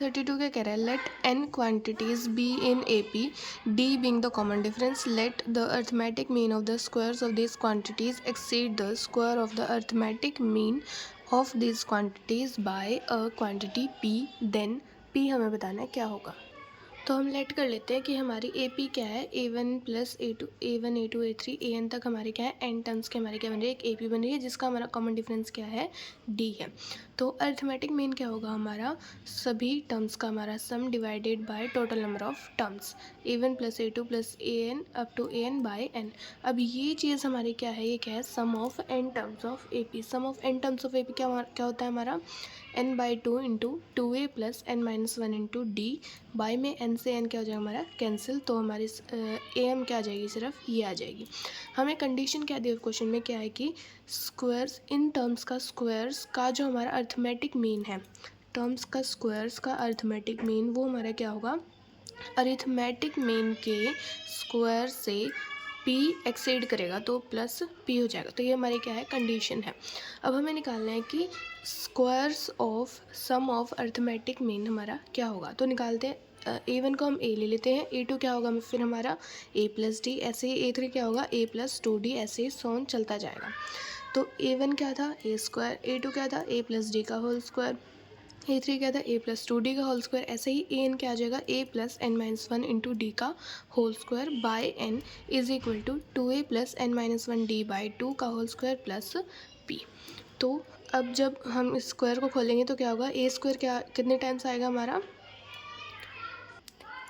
32 क्या कह रहा है, let n quantities be in A P D being the common difference, let the arithmetic mean of the squares of this quantities exceed the square of the arithmetic mean of this quantities by a quantity p, then p हमें बताना है क्या होगा। तो हम late कर लेते हैं कि हमारी ए पी क्या है, A1 plus A2, A1 A2 A3 AN तक हमारे क्या है, n टर्म्स के हमारे क्या बन रही है, एक ए पी बन रही है जिसका हमारा कॉमन डिफरेंस क्या है, d है। तो अर्थमेटिक मीन क्या होगा हमारा, सभी टर्म्स का हमारा sum divided by total number of terms, A1 plus A2 plus AN up to AN by n। अब ये चीज़ हमारी क्या है, ये क्या है, sum of n terms of A P. Sum of n terms of A P क्या होता है हमारा, n by 2 into 2a plus n minus 1 into d, by में n से n क्या हो जाएगा हमारा कैंसिल, तो हमारी am क्या आ जाएगी, सिर्फ ये आ जाएगी। हमें कंडीशन क्या दी क्वेश्चन में, क्या है कि स्क्वायर्स, इन टर्म्स का स्क्वायर्स का जो हमारा अर्थमेटिक मीन है, टर्म्स का स्क्वायर्स का अर्थमेटिक मीन वो हमारा क्या होगा, अरिथमेटिक मीन के स्क्वायर से p एक्सीड करेगा तो प्लस p हो जाएगा। तो ये हमारी क्या है, कंडीशन है। अब हमें निकालना है कि squares of sum of arithmetic mean हमारा क्या होगा। तो निकालते हैं, A1 को हम a ले लेते हैं, A2 क्या होगा फिर हमारा a प्लस डी, ऐसे ही A3 क्या होगा a प्लस 2d, ऐसे ही सोन चलता जाएगा। तो A1 क्या था a स्क्वायर, A2 क्या था a प्लस डी का होल स्क्वायर, A3 क्या था a प्लस 2d का होल स्क्वायर, ऐसे ही an क्या आ जाएगा a plus n minus 1 into d का whole square by n is equal to 2a plus n minus 1 d by 2 का होल स्क्वायर प्लस p। तो अब जब हम इस स्क्वायर को खोलेंगे तो क्या होगा, a स्क्वायर क्या कितने टाइम्स आएगा हमारा,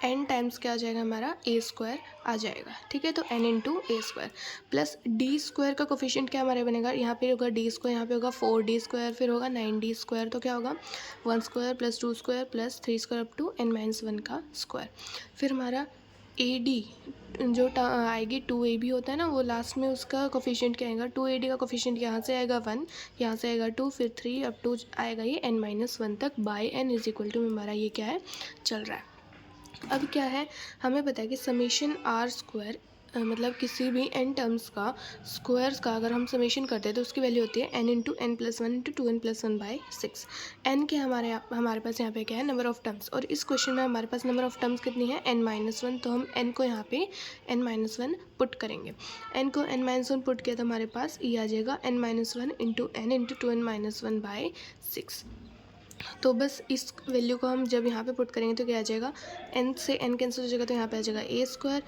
n टाइम्स क्या आ जाएगा हमारा, a स्क्वायर आ जाएगा, ठीक है। तो n इंटू ए स्क्वायर प्लस डी स्क्वायर का कोफिशिएंट क्या हमारे बनेगा, यहाँ पे होगा डी स्क्वायर, यहाँ पे होगा 4d स्क्वायर, फिर होगा 9d स्क्वायर, तो क्या होगा 1 square plus 2 square plus 3 square up to n minus 1 का स्क्वायर। फिर हमारा ए डी जो आएगी 2ab होता है ना, वो लास्ट में उसका कोफिशिएंट क्या आएगा, 2ad का कोफिशिएंट यहाँ से आएगा 1, यहाँ से आएगा 2, फिर 3 अप टू आएगा ये n माइनस 1 तक by n is equal to हमारा ये क्या है, चल रहा है। अब क्या है, हमें पता है कि समेशन आर स्क्वायर, मतलब किसी भी n टर्म्स का स्क्वायर्स का अगर हम समेशन करते हैं तो उसकी वैल्यू होती है n into n plus 1 into 2n plus 1 by 6। n के हमारे पास यहाँ पे क्या है, नंबर ऑफ टर्म्स, और इस क्वेश्चन में हमारे पास नंबर ऑफ टर्म्स कितनी है, n माइनस 1। तो हम n को यहाँ पे n माइनस 1 पुट करेंगे, n को n माइनस 1 पुट किया तो हमारे पास ये आ जाएगा n minus 1 into n into 2n minus 1 by 6। तो बस इस वैल्यू को हम जब यहाँ पे पुट करेंगे तो क्या आ जाएगा, n से n कैंसिल हो जाएगा तो यहाँ पे आ जाएगा a स्क्वायर।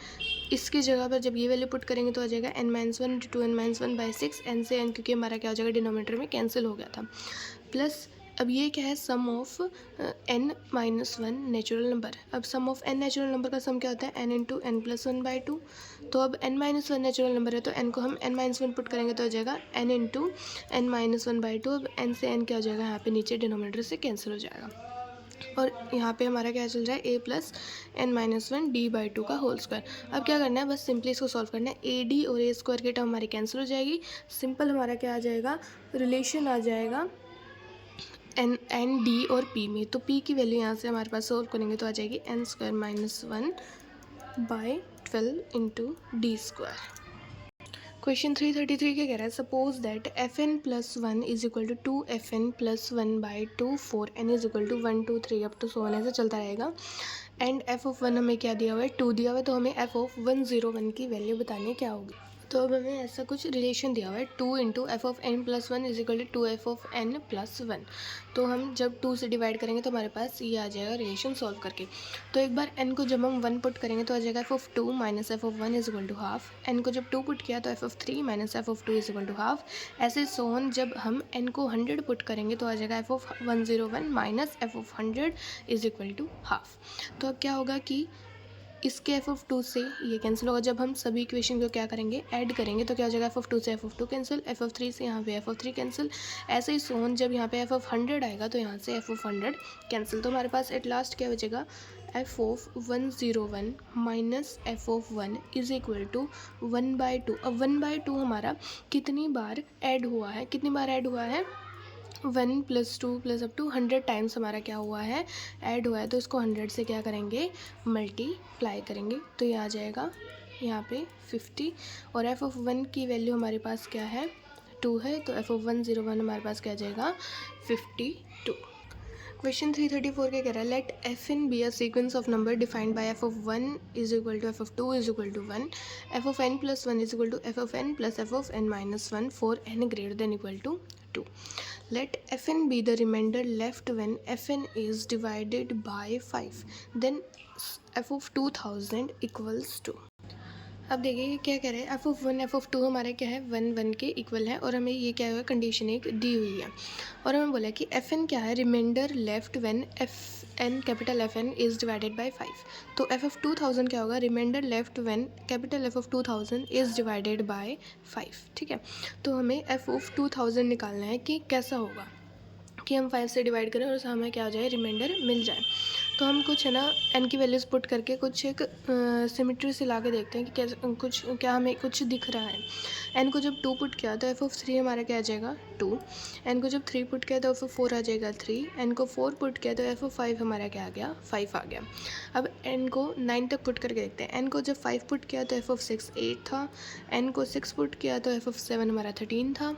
इसकी जगह पर जब ये वैल्यू पुट करेंगे तो आ जाएगा n minus 1 into 2n minus 1 by 6, n से n क्योंकि हमारा क्या हो जाएगा डिनोमीटर में कैंसिल हो गया था, प्लस अब ये क्या है, sum of n minus 1 natural number. अब sum of n natural number का सम क्या होता है, n into n plus 1 by 2। तो अब n माइनस 1 नेचुरल नंबर है तो n को हम n माइनस 1 पुट करेंगे तो हो जाएगा n into n minus 1 by 2। अब n से n क्या हो जाएगा, यहाँ पे नीचे डिनोमीटर से कैंसिल हो जाएगा, और यहाँ पे हमारा क्या चल रहा है, a plus n minus 1 d by 2 का होल स्क्वायर। अब क्या करना है, बस सिंपली इसको सॉल्व करना है, ए डी और ए स्क्वायर की टर्म हमारी कैंसिल हो जाएगी, सिंपल हमारा क्या आ जाएगा, रिलेशन आ जाएगा एन डी और पी में। तो पी की वैल्यू यहाँ से हमारे पास सॉल्व करेंगे तो आ जाएगी n square minus 1 by 12 into D square. Question 333 क्या कह रहा है, suppose that f n plus 1 is equal to 2fn plus 1 by 2 4n is equal to 1 2 3 up to 1 ऐसे चलता रहेगा, एंड एफ ऑफ 1 हमें क्या दिया हुआ है, 2 दिया हुआ है, तो हमें एफ ऑफ 101 की वैल्यू बतानी क्या होगी। तो अब हमें ऐसा कुछ रिलेशन दिया हुआ है, 2 into f of n plus 1 is equal to 2f of n plus 1। तो हम जब 2 से डिवाइड करेंगे तो हमारे पास ये आ जाएगा रिलेशन सॉल्व करके। तो एक बार n को जब हम 1 पुट करेंगे तो आ जाएगा f of 2 minus f of 1 is equal to half. n को जब 2 पुट किया तो f of 3 minus f of 2 is equal to half. ऐसे सोन जब हम n को 100 पुट करेंगे तो आ जाएगा f of 101 minus f of 100 is equal to half. तो अब क्या होगा कि इसके एफ ऑफ 2 से ये कैंसिल होगा, जब हम सभी इक्वेशन को क्या करेंगे, ऐड करेंगे तो क्या हो जाएगा, एफ ऑफ 2 से F of 2 cancel, F of 3 से यहाँ पे एफ ऑफ 3 कैंसिल, ऐसे ही सोन जब यहाँ पे एफ ऑफ 100 आएगा तो यहाँ से एफ ऑफ 100 कैंसिल। तो हमारे पास एट लास्ट क्या बचेगा, f of 101 minus f of 1 is equal to 1/2। अब 1/2 हमारा कितनी बार ऐड हुआ है, 1 plus 2 plus up to 100 times हमारा क्या हुआ है, ऐड हुआ है, तो इसको 100 से क्या करेंगे, मल्टीप्लाई करेंगे, तो ये आ जाएगा यहाँ पे 50। और एफ ऑफ 1 की वैल्यू हमारे पास क्या है, 2 है, तो एफ ऑफ 101 हमारे पास क्या आ जाएगा 52। क्वेश्चन 334 क्या कह रहा है, let f n be a sequence of number defined by f of 1 is equal to f of 2 is equal to 1, f of n plus 1 is equal to f of n plus f of n minus 1 for n greater than equal to 2. Let fn be the remainder left when fn is divided by 5, then f of 2000 equals to. अब देखिए ये क्या कह रहे हैं, F of 1 f of 2 हमारे क्या है 1 के इक्वल है, और हमें ये क्या हुआ कंडीशन एक दी हुई है, और हमें बोला कि एफ एन क्या है, remainder left when f n capital f n is divided by 5. तो एफ ऑफ 2000 क्या होगा, remainder left when capital f of 2000 is divided by 5. ठीक है, तो हमें एफ ऑफ 2000 निकालना है कि कैसा होगा कि हम 5 से डिवाइड करें और हमें क्या हो जाए, रिमाइंडर मिल जाए. तो हम कुछ है ना n की वैल्यूज़ पुट करके कुछ एक सिमेट्री से ला के देखते हैं कि क्या हमें कुछ दिख रहा है. n को जब 2 पुट किया तो एफ ऑफ 3 हमारा क्या आ जाएगा 2. n को जब 3 पुट किया तो एफ ऑफ 4 आ जाएगा 3. n को 4 पुट किया तो एफ ऑफ 5 हमारा क्या आ गया 5 आ गया. अब n को 9 तक पुट करके देखते हैं. n को जब 5 पुट किया तो एफ ऑफ 6 8 था. n को 6 पुट किया तो एफ ऑफ 7 हमारा 13 था.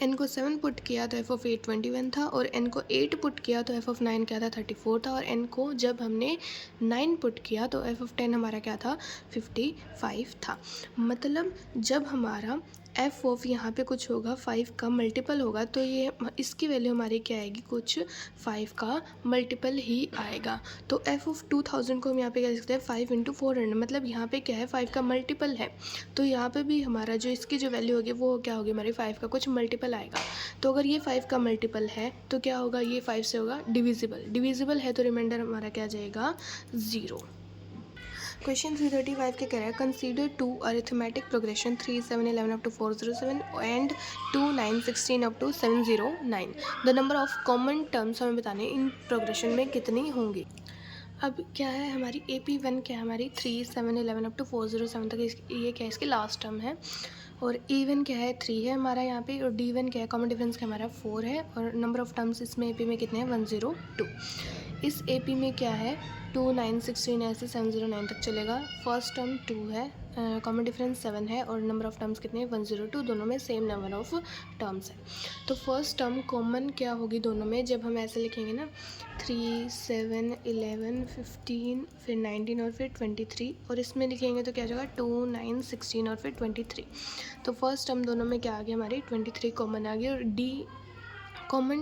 n को 7 पुट किया तो एफ ऑफ 8 21 था, और n को 8 पुट किया तो एफ ऑफ 9 क्या था 34 था, और n को जब हमने 9 पुट किया तो एफ ऑफ 10 हमारा क्या था 55 था. मतलब जब हमारा एफ ऑफ यहाँ पे कुछ होगा 5 का मल्टीपल होगा तो ये इसकी वैल्यू हमारी क्या आएगी, कुछ 5 का मल्टीपल ही आएगा. तो एफ ऑफ 2000 को हम यहाँ पे क्या लिख सकते हैं 5 इंटू 400, मतलब यहाँ पे क्या है 5 का मल्टीपल है. तो यहाँ पे भी हमारा जो इसकी जो वैल्यू होगी वो क्या होगी, हमारी 5 का कुछ मल्टीपल आएगा. तो अगर ये 5 का मल्टीपल है तो क्या होगा, ये 5 से होगा डिविजिबल है, तो रिमाइंडर हमारा क्या जाएगा 0. क्वेश्चन 335 के कह रहा है, consider 2 arithmetic progression 3 7 11 up to 407 and 2 9 16 up to 709. The number of common terms हमें बताने इन प्रोग्रेशन में कितनी होंगी. अब क्या है हमारी AP1 क्या है हमारी 3 7 11 अप टू 407 तक ये क्या है इसकी लास्ट टर्म है, और A1 क्या है 3 है हमारा यहाँ पे, और D1 क्या है कॉमन डिफरेंस क्या हमारा 4 है, और नंबर ऑफ टर्म्स इसमें AP में कितने हैं 102. इस AP में क्या है 2 9 16 ऐसे 709 तक चलेगा. फर्स्ट टर्म 2 है, कॉमन डिफरेंस 7 है, और नंबर ऑफ टर्म्स कितने हैं 102, दोनों में सेम नंबर ऑफ टर्म्स है. तो फर्स्ट टर्म कॉमन क्या होगी दोनों में, जब हम ऐसे लिखेंगे ना 3 7 11 15 फिर 19 और फिर 23, और इसमें लिखेंगे तो क्या हो जाएगा 2 9 16 और फिर 23. तो फर्स्ट टर्म दोनों में क्या आ गया हमारी 23 कॉमन आ गई, और डी कॉमन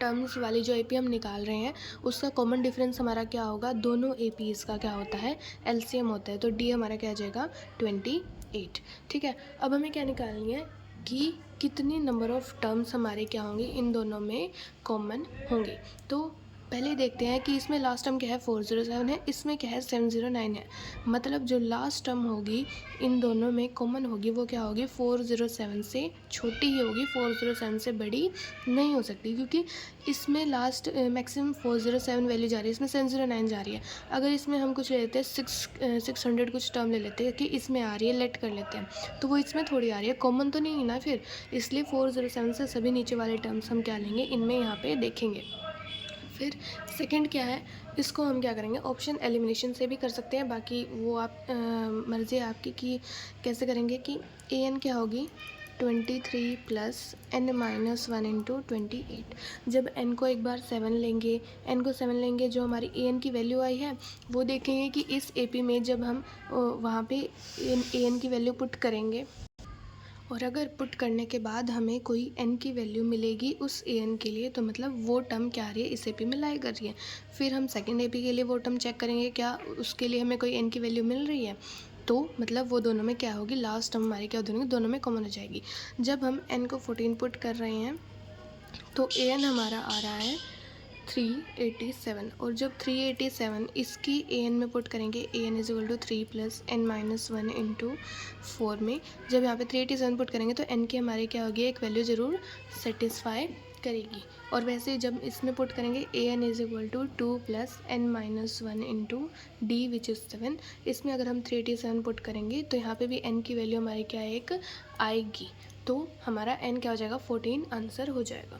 टर्म्स वाली जो AP हम निकाल रहे हैं उसका कॉमन डिफरेंस हमारा क्या होगा, दोनों APs का क्या होता है LCM होता है. तो D हमारा क्या आ जाएगा 28. ठीक है, अब हमें क्या निकालनी है कि कितनी नंबर ऑफ़ टर्म्स हमारे क्या होंगे इन दोनों में कॉमन होंगे. तो पहले देखते हैं कि इसमें लास्ट टर्म क्या है 407 है, इसमें क्या है 709 है. मतलब जो लास्ट टर्म होगी इन दोनों में कॉमन होगी वो क्या होगी 407 से छोटी ही होगी, 407 से बड़ी नहीं हो सकती, क्योंकि इसमें लास्ट मैक्सिमम 407 वैल्यू जा रही है, इसमें 709 जा रही है. अगर इसमें हम कुछ ले लेते हैं 600 कुछ टर्म ले लेते हैं कि इसमें आ रही है, लेट कर लेते हैं, तो वो इसमें थोड़ी आ रही है, कॉमन तो नहीं है ना फिर, इसलिए 407 से सभी नीचे वाले टर्म्स हम क्या लेंगे इनमें यहाँ पे देखेंगे. फिर सेकंड क्या है, इसको हम क्या करेंगे ऑप्शन एलिमिनेशन से भी कर सकते हैं, बाकी वो आप मर्ज़ी है आपकी कि कैसे करेंगे. कि AN क्या होगी 23 प्लस n माइनस 1 इंटू 28. जब n को एक बार 7 लेंगे, n को 7 लेंगे, जो हमारी AN की वैल्यू आई है वो देखेंगे कि इस AP में जब हम वहाँ पे AN की वैल्यू पुट करेंगे, और अगर पुट करने के बाद हमें कोई n की वैल्यू मिलेगी उस AN के लिए, तो मतलब वो टर्म क्या आ रही है इस AP में लाई कर रही है. फिर हम सेकंड AP के लिए वो टर्म चेक करेंगे क्या उसके लिए हमें कोई n की वैल्यू मिल रही है, तो मतलब वो दोनों में क्या होगी लास्ट टर्म हमारी क्या दोनों में कॉमन हो जाएगी. जब हम n को 14 पुट कर रहे हैं तो AN हमारा आ रहा है 387, और जब 387 इसकी AN में पुट करेंगे, AN is equal to 3 plus n minus 1 into 4 में जब यहाँ पे 387 पुट करेंगे तो n की हमारी क्या होगी एक वैल्यू ज़रूर सेटिस्फाई करेगी. और वैसे जब इसमें पुट करेंगे AN is equal to 2 plus n minus 1 into D which is 7, इसमें अगर हम 387 पुट करेंगे तो यहाँ पे भी n की वैल्यू हमारी क्या एक आएगी, तो हमारा n क्या हो जाएगा 14 आंसर हो जाएगा.